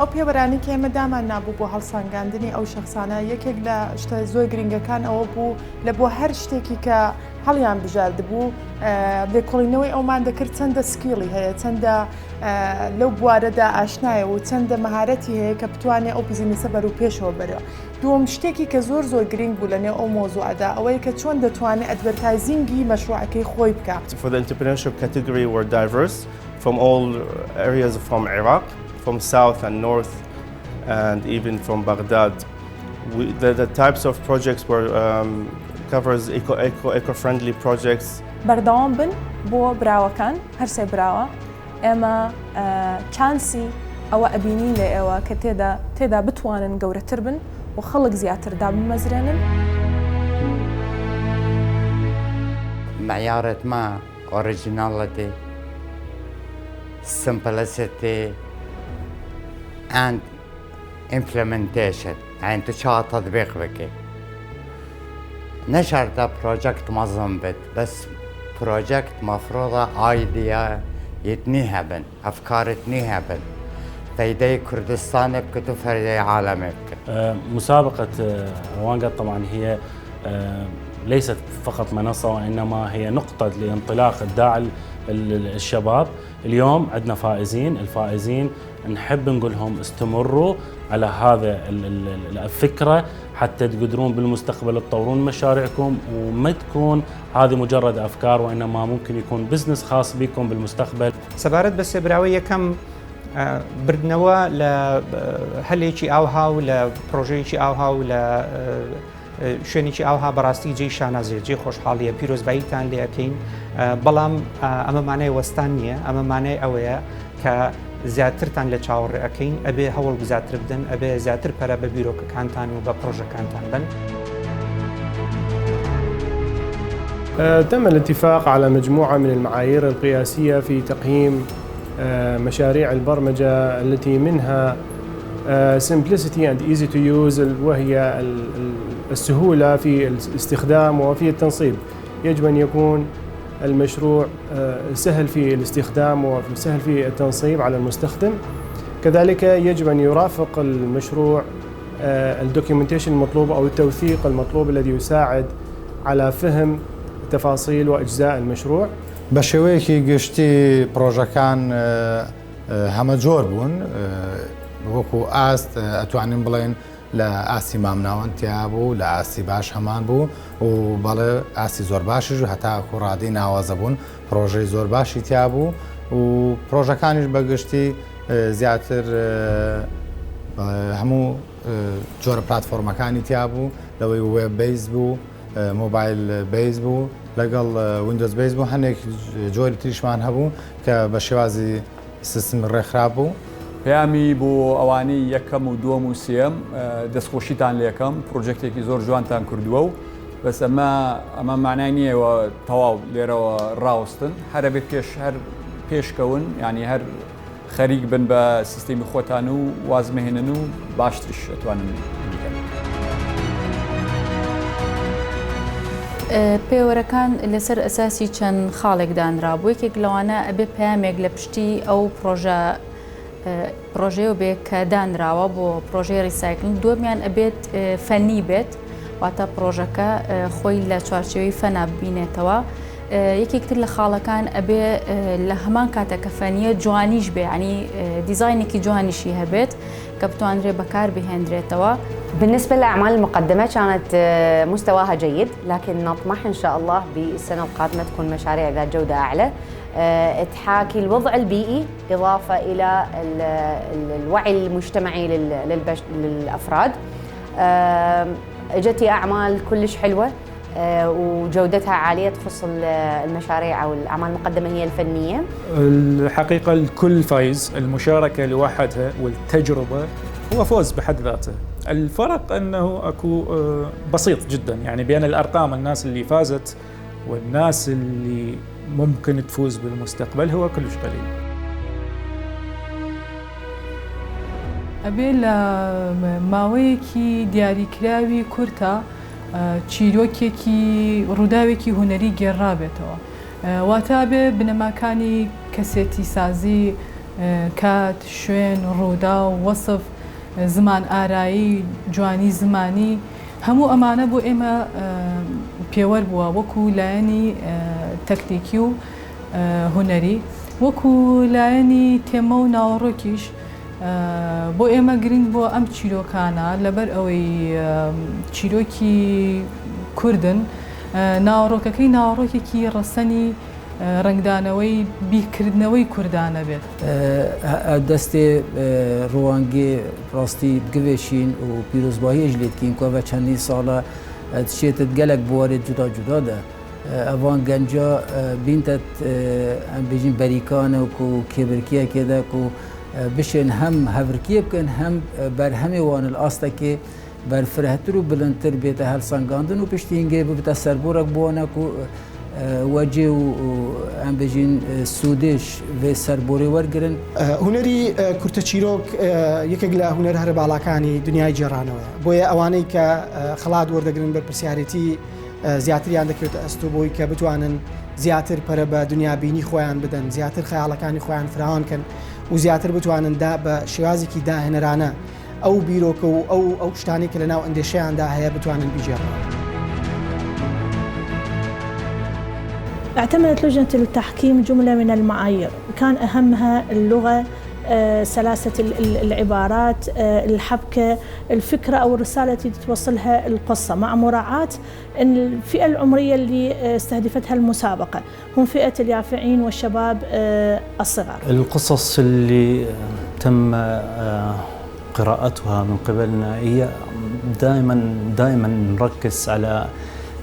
ئەو پێوەرانی کە ئێمە دامان نابوو بۆ هەڵسانگاندنی ئەو شخصانە یەکێک لە شتە زۆر گرنگەکان ئەوە بوو لە بۆ هەر شتێکی کە هەڵیان بژاردبوو لێکۆڵینەوەی ئەومان دەکرد چەندە سکیڵی هەیە چەندە لەو بوارەدا ئاشنایە و چەندە مەهارەتی هەیە کە بتوانێت ئەو بزینسە بەر و پێشەوە بەرەوە. دووەم شتێکی کە زۆر گرنگ بوو لەنێو ئەو مۆزوعەدا ئەوەیە کە چۆن دەتوانێت ئەدڤەرتایزینگی مەشروعەکەی خۆی بکات. For the entrepreneurship category we're diverse from all areas from Iraq, from south and north and even from Baghdad. The types of projects were covers eco-friendly projects. بەردەوام بن بۆ براوەکان هەرسێ براوە ئێمە چانسی ئەوە ئەبینی لە ئێوە کە تێدا بتوانن گەورەتر بن و خەڵک زیاتر دابمەزرێنن. معیارت ما originality, simplicity and implementation. يعني تشا تطبيق بكي. نشرت بروجكت منظم بت بس بروجكت مفروضة ايديا يتنيها بن افكار يتنيها بن تيدي كردستان بكتو فردي عالمي مسابقة روانقط طبعا هي ليست فقط منصة وإنما هي نقطة لانطلاق الداعي الشباب. اليوم عندنا فائزين، الفائزين نحب نقول لهم استمروا على هذا الفكرة حتى تقدرون بالمستقبل تطورون مشاريعكم وما تكون هذه مجرد أفكار وإنما ممكن يكون بزنس خاص بكم بالمستقبل. سەبارەت بە سێبراوی یەکەم بردنەوە لە هەلێکی ئاوها و لە پرۆژەیەکی ئاوها و لە شوێنێکی ئاوها بەڕاستی جێی شانازێت جێی خۆشحاڵیە پیرۆزباییتان لێ ئەەکەین بەڵام ئەمە مانای وەستان نییە ئەمە مانای ئەوەیە کە زیاترتان لە چاوەڕێ ئەەکەین ئەبێ هەوڵ بزیاتر بدەن ئەبێ زیاتر پەرە بە بیرۆکەکانتان و بە پرۆژەکانتان بن. تم الاتفاق على مجموعة من المعايير القياسية في تقييم مشاريع البرمجة التي منها simplicity and easy to use وهي السهولة في الاستخدام وفي التنصيب. يجب أن يكون المشروع سهل في الاستخدام وسهل في التنصيب على المستخدم. كذلك يجب أن يرافق المشروع الدوكيومنتيشن المطلوب أو التوثيق المطلوب الذي يساعد على فهم تفاصيل وأجزاء المشروع. بەشێوەیەکی گشتی پرۆژەکان هەمە جۆر بوون وەکو ئاست ئەتوانین بڵێن لە ئاسی مامناوەند تیا بوو لە ئاسی باش هەمان بوو و بەڵێ ئاسی زۆر باشیش و هەتاکو ڕادەی ناوازە بوون پرۆژەی زۆر باشی تیا بوو و پرۆژەکانیش بەگشتی زیاتر هەموو جۆرە پلاتفۆرمەکانی تیا بوو لەوەی وێب بیس بوو موبایل بیس بوو لەگەڵ ویندۆز بیس بوو هەنێک جۆری تریشمان هەبوو کە بە شێوازی سیستم ڕێکخرا بوو. پەیامی بۆ ئەوانەی یەکەم و دووەم و سێم دەستخۆشیتان لە یەکەم پرۆژێکتێکی زۆر جوانتان کردووە و بەس ئەمە مانای نییەوە تەواو لێرەوە ڕاوستن هەرە بێ هەر پێشکەون یعنی هەر خەریک بن بە سیستەمی خۆتان و وازمەهێنن و باشترش ئەتوانن بیکەن. پێوەرەکان لەسەر ئەساسی چەند خاڵێک دانرابوو یەکێک لەوانە ئەبێ پەیامێک لە پشتی ئەو پرۆژەیە بێ کە دانراوە بۆ پرۆژەی ریسایکلینگ. دووەمیان ئەبێت فەنی بێت واتە پرۆژەکە خۆی لە چوارچێوەی فەنا ببینێتەوە. یەکێکتر لە خاڵەکان ئەبێ لە هەمان کاتەکە فەنیە جوانیش بێ ینی دیزاینێکی جوانیشی هەبێت کە بتوانرێ بەکار بهێنرێتەوە. بالنسبة للأعمال المقدمة كانت مستواها جيد لكن نطمح إن شاء الله بالسنة القادمة تكون مشاريع ذات جودة أعلى تحاكي الوضع البيئي إضافة إلى الوعي المجتمعي للأفراد. جتي أعمال كلش حلوة وجودتها عالية تخص المشاريع أو الأعمال المقدمة هي الفنية. الحقيقة الكل فايز، المشاركة لوحدها والتجربة هو فوز بحد ذاته. الفرق أنه أكو بسيط جدا يعني بين الأرقام الناس اللي فازت والناس اللي ممكن تفوز بالمستقبل هو كلش قليل. ئەبێ لە ماوەیەکی دیاریکراوی کورتە چیرۆکێکی ڕووداوێکی هونەری گێڕابێتەوە واتە بێ بنەماکانی کەسێتی سازی کات شوێن ڕوودا و وەسف زمان ئارایی جوانی زمانی هەموو ئەمانە بۆ ئێمە پێوەەر بووە وەکو لایەنی تەکنیکی و هوەری وەکو لایەنی تێمە و ناوەڕۆکیش بۆ ئێمە گرنگ بۆ ئەم چیرۆکانە لەبەر ئەوەی چیرۆکی کوردن ناوەڕۆکەکەی ناوەڕۆکێکی ڕەسەنی ڕنگدانەوەی بیرکردنەوەی کوردانە بێت دەستێ ڕوانگێ ڕاستی بگوێشین و پیرۆزباهیش لێتکین کۆ بە چەندی ساڵە تشێتت گەلک بوارێت جودا جودادا ئەوان گەنجا بینتت ئەم بێژین بەریکانە و کێبرکیەکێدا و بشێن هەم هەڤرکیە بکەن هەم بەرهەمێ وانە ئاستەکێ بەرفرەتر و بلندتر بێتە هەلسەنگاندن و پشتینگێ ببتە سەربۆرەك بۆنە و وەجێ و ئەم بێژین سوودێش بێ سەربۆرێ وەرگرن هوەری کورتە چیرۆک یەکێک لە هوەر هەرە باڵاکانی دنیای جێرانەوە بۆیە ئەوانەی کە خەڵات وەردەگرن بەر پرسیارەتی زیاتریان دەکەوێتە ئەستۆ بۆی کە بتوانن زیاتر پەرە بە دنیابینی خۆیان بدەن زیاتر خەیاڵەکانی خۆیان فراوانکەن و زیاتر بتوانن دا بە شێوازێکی داهێنەرانە ئەو بیرۆکە و ئەو شتانی کە لەناو ئەندێشەیاندا هەیە بتوانن بیجێڕن. اعتمدت لجنة التحكيم جملة من المعايير كان أهمها اللغة سلاسة العبارات الحبكة الفكرة أو الرسالة التي توصلها القصة مع مراعاة أن الفئة العمرية اللي استهدفتها المسابقة هم فئة اليافعين والشباب الصغار. القصص اللي تم قراءتها من قبلنا هي دائما نركز على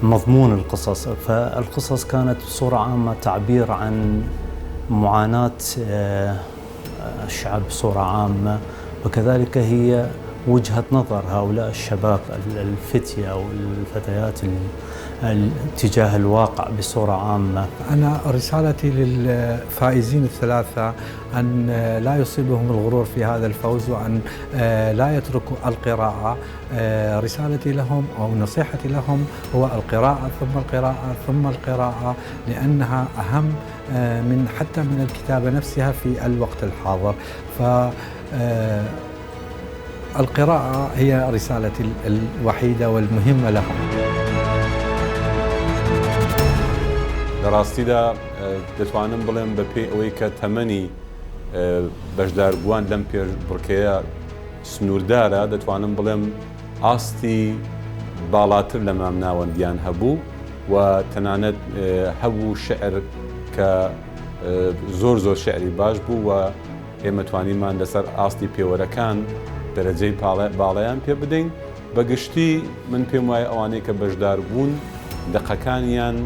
مضمون القصص، فالقصص كانت بصورة عامة تعبير عن معاناة الشعب بصورة عامة، وكذلك هي وجهة نظر هؤلاء الشباب الفتية أو الفتيات تجاه الواقع بصورة عامة. أنا رسالتي للفائزين الثلاثة أن لا يصيبهم الغرور في هذا الفوز وأن لا يتركوا القراءة. رسالتي لهم أو نصيحتي لهم هو القراءة ثم القراءة ثم القراءة، لأنها أهم من حتى من الكتابة نفسها في الوقت الحاضر. فالقراءة هي رسالتي الوحيدة والمهمة لهم. لەڕاستیدا دەتوانم بڵێم بەپێی ئەوەی کە تەمەنی بەشداربووان لەم پێشبڕکەیە سنووردارە دەتوانم بڵێم ئاستی باڵاتر لە مامناوەندیان هەبوو و تەنانەت هەبوو شعر کە زۆر شعری باش بوو و ئێمە توانیمان لەسەر ئاستی پێوەرەکان دەرەجەی باڵایان پێ بدەین. بەگشتی من پێم وایە ئەوانەی کە بەشدار بوون دەقەکانیان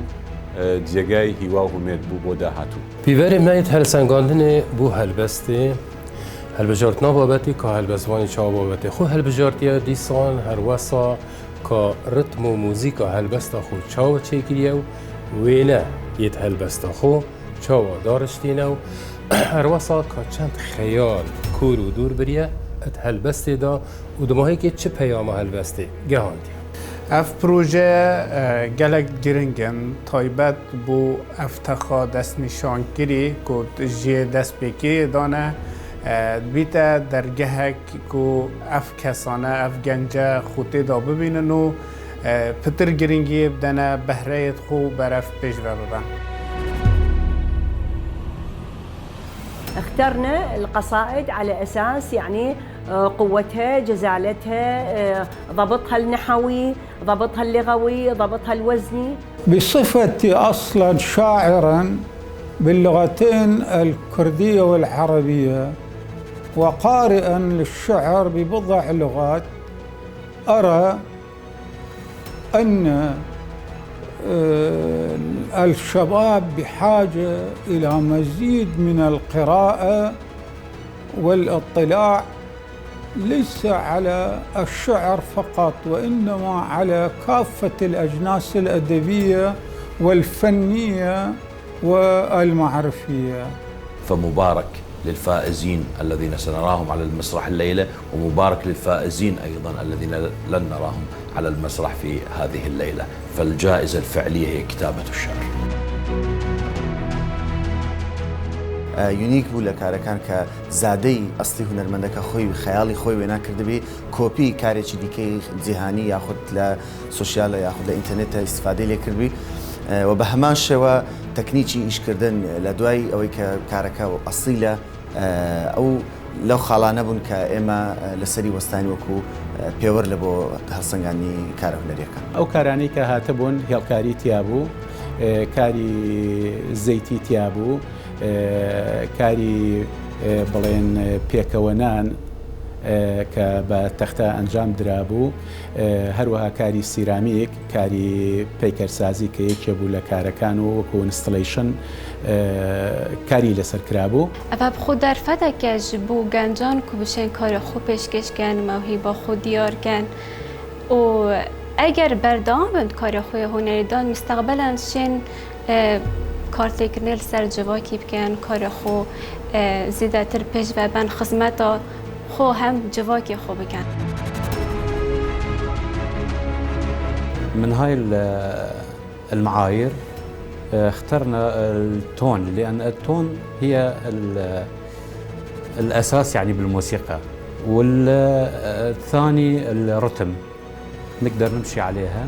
جێگای هیوا و هومێد بوو بۆ داهاتوو. پیڤەرێ مایت هەلسەنگاندنێ بوو هەلبەستێ هەلبژارتنا بابەتی کە هەلبەستوانی چاو بابەتێ خۆ هەلبژارتیە دیسان هەروەسا کە ڕتم و موزیکە هەلبەستە خۆ چاوە چێکریە و وێنە یەت هەلبەستە خۆ چاوە داڕشتینە و هەروەسا کە چەند خەیال کور و دوور بریە ئەت هەلبەستێدا و دماهەیەکێ چ پەیامە هەلبەستێ گەهاندیە. اف پروژه گلک گرنگن تایبت بو افتخا دست نشانگیری که جی دست بکی دانه بیتا درگه که اف کسانه اف گنجه خودی دا ببینن و پتر گرنگی بدنه بهره خو برف پیش بردن. اخترنا القصائد على أساس يعني قوتها جزالتها ضبطها النحوي ضبطها اللغوي ضبطها الوزني. بصفتي أصلا شاعرا باللغتين الكردية والعربية وقارئا للشعر ببضع لغات أرى أن الشباب بحاجة إلى مزيد من القراءة والاطلاع ليس على الشعر فقط وإنما على كافة الأجناس الأدبية والفنية والمعرفية. فمبارك للفائزين الذين سنراهم على المسرح الليلة، ومبارك للفائزين أيضا الذين لن نراهم على المسرح في هذه الليلة، فالجائزة الفعلية هي كتابة الشعر. یونیک بوو لە کارەکان کە زادەی ئەستی هونەرمەندەکە خۆی خەیاڵی خۆی وێنا کردبێ کۆپی کارێکی دیکەی جیهانی یاخود لە سوسیالە یاخود لە ئینتەرنێتە ئیسفادەی لێ کردبی و بە هەمان شێوە تەکنیکی ئیشکردن لە دوای ئەوەی کە کارەکە و ئەسیلە ئەو لەو خاڵانە بوون کە ئێمە لەسەری وەستانی وەکو پێوەەر لە بۆ هەڵسەنگانی کارە هونەریەکان ئەو کارانەی کە هاتە بوون هێڵکاری تیابوو کاری زەیتی تیابوو کاری بڵێن پێکەوەنان کە بە تەختە ئەنجام درابوو هەروەها کاری سیرامیک کاری پیکەرسازی کە یەکێ بوو لە کارەکان و وەکو ئینستەڵیشن کاری لەسەر کرابوو ئەڤ بخۆ دەرفەتێکێژ بوو گەنجان کو بشێن کارە خۆ پێشکەشکەن مەوهیبە خۆ دیارکەن و ئەگەر بەردەوام بن کارە خۆی هونەریدان مستەقبەلەن شێن کارتێکردنێ لەسەر جواکی بکەن کارە خۆ زیاتر پێش بەبەن خزمەتە خۆ هەم جواکی خۆ بکەن. من هاي المعايير اخترنا التون لأن التون هي الأساس يعني بالموسيقى والثاني الرتم نقدر نمشي عليها.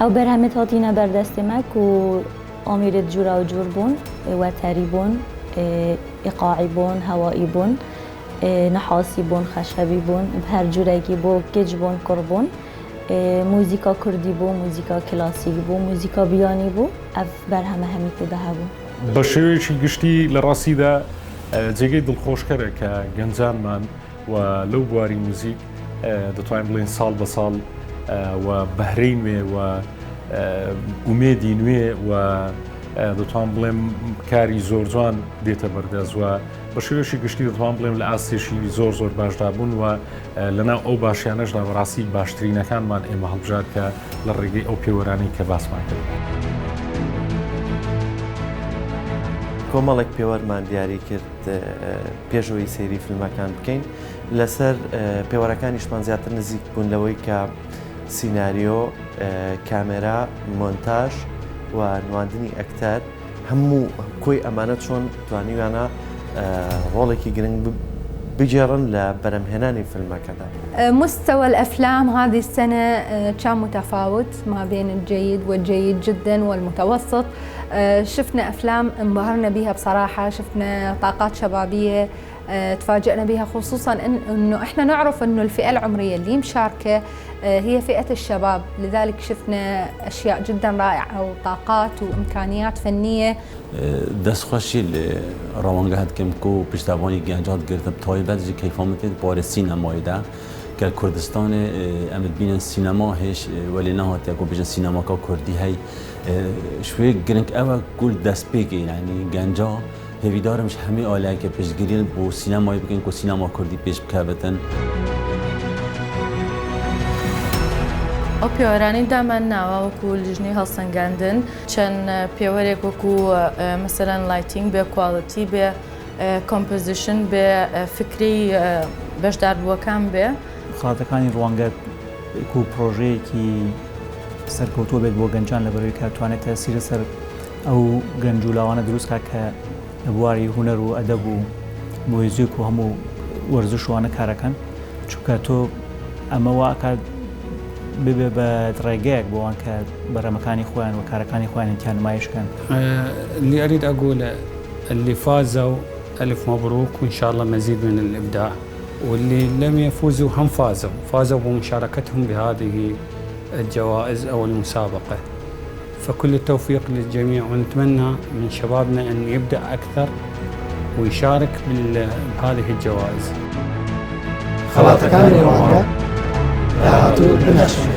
أو برهمت هاتينا بردستمك و أميرة جورا وجوربون وتريبون إيقاعيبون هوائيبون نحاسيبون خشبيبون بهر جوريكي بو كجبون كربون موزيكا كردي بو موزيكا كلاسيك بو موزيكا بياني بو أف برهمة هميت دهبو بشويشي قشتي لراسيدا جيجي دلخوشكرة كجنزان من ولو بواري موزيك دتوين بلين صال بصال وبهرين و ئومێدی نوێ و دەتوان بڵێم کاری زۆر جوان دێتە بەردەست و بە شێوەیەکی گشتی دەتوان بڵێم لە ئاستێشی زۆر باشدا بوون و لەناو ئەو باشیانەشدا بەڕاستی باشترینەکانمان ئێمە هەڵبژار کە لە ڕێگەی ئەو پێوەرانی کە باسمان کرد. کۆمەڵێک پێوەرمان دیاری کرد پێشەوەی سەیری فیلمەکان بکەین لەسەر پێوەرەکانیشمان زیاتر نزیک بوون لەوەی کە سیناریۆ، کامێرا، مۆنتاژ و نواندنی ئەکتەر هەموو کۆی ئەمانە چۆن توانیوانە ڕۆڵێکی گرنگ بجێڕن لە بەرەمهێنانی فیلمەکەدا. مستوى الأفلام هذه السنة كان متفاوت ما بين الجيد والجيد جدا والمتوسط. شفنا أفلام انبهرنا بها بصراحة، شفنا طاقات شبابية تفاجئنا بها، خصوصا انه احنا نعرف انه الفئة العمرية اللي مشاركة هي فئة الشباب، لذلك شفنا اشياء جدا رائعة وطاقات وامكانيات فنية. دەست خۆشی ڕەوەنگە هەتکەم و پشتیوانی گەنجات گرتە تایبەت ji keyfamê barê sînemayê de gel Kurdistanê em dibînin sînema hêj welê nehatiye ku bijin sînemaka Kurdî hey şwê giring ew e ku destpêkê yani genca hêvîdarim ji hemî aliyeke pêşgirî bû sînemayê bikin ku sînema Kurdî pêş bikevitin. ئەو پێوەرانی دامان ناوە وەکو لیژنەی هەڵسەنگاندن چەند پێوەرێک وەکو مەسەرەن لایتینگ بێ، کواڵیتی بێ، کۆمپۆزیشن بێ، فکری بەشداربووەکان بێ. خڵاتەکانی ڕوانگە و پرۆژەیەکی سەرکەوتووە بێت بۆ گەنجان لەبەرەوەی کە توانێت تەسیرە سەر ئەو گەنج و لاوانە دروستکە کە لە بواری هونەر و ئەدەب و مۆزیک و هەموو وەرزشوانە کارەکەن، چونکە تۆ ئەمە واکات ببێ بە ڕێگەیەک بۆوان کە بەرەمەکانی خۆیان و کارەکانی خۆیان امتیان نمایشکەن. اللي أريد أقوله اللي فازوا ألف مبروك وإن شاء الله مزيد من الإبداع، واللي لم يفوزوا هم فازوا بمشاركتهم بهذه الجوائز أو المسابقة. فكل التوفيق للجميع ونتمنى من شبابنا أن يبدع أكثر ويشارك بهذه الجوائز. خڵاتەکانی ڕوانگە داهاتوو بنەشن.